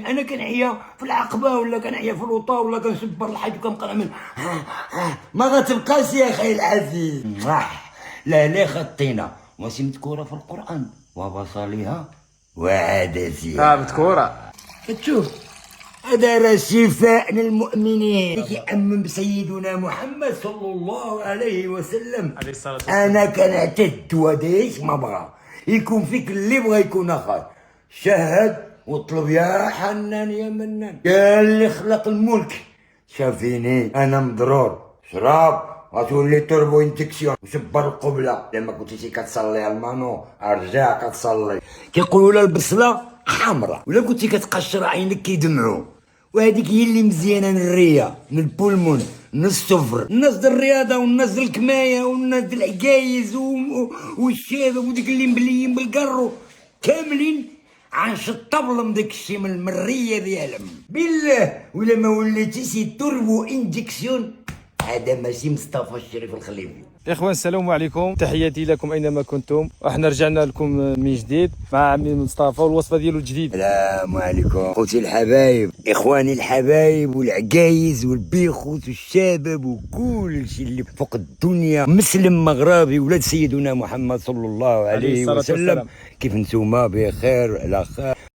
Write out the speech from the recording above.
انا كنعيا في العقبه ولا كنعيا في الوطا ولا كنسبر الحيط وكنبقى نعمل ما غتبقاش يا اخي العزيز. لا لا خطينا واش مذكوره في القران وبصلها وعدسها مذكورة. كتشوف هذا راه شفاء للمؤمنين اللي كيأمن بسيدنا محمد صلى الله عليه وسلم. عليه الصلاة والسلام. انا كنعتد وهذا ايش ما بغى يكون فيك اللي بغى يكون اخر. شهد واطلب يا حنان يا منان يا اللي خلق الملك شافيني انا مضرور شراب غتولي توربو انتكسيون وسبر القبله. لما كنتي كتصلي على المانو ارجع كتصلي. كيقولوا لها البصله حمراء ولا كنتي كتقشر عينك كيدمعوا، وهذيك هي اللي مزيانه الريه من البولمون من السفر. الناس ديال الرياضه والناس ديال الكمايه والناس ديال العكايز والشابه وديك اللي مبليين بالقرو كاملين غنشطب لهم داك الشيء من الريه ديالهم بالله. ولا ما وليتيش توربو انجكسيون هذا ماشي مصطفى الشريف الخليفي. إخوان السلام عليكم، تحياتي لكم أينما كنتم. احنا رجعنا لكم من جديد مع عمي مصطفى والوصفة ديالو الجديدة. السلام عليكم خوتي الحبايب، اخواني الحبايب والعكايز والبيخوت والشباب وكل شيء اللي فوق الدنيا، مسلم مغربي ولاد سيدنا محمد صلى الله عليه وسلم. كيف نتوما؟ بخير على خير؟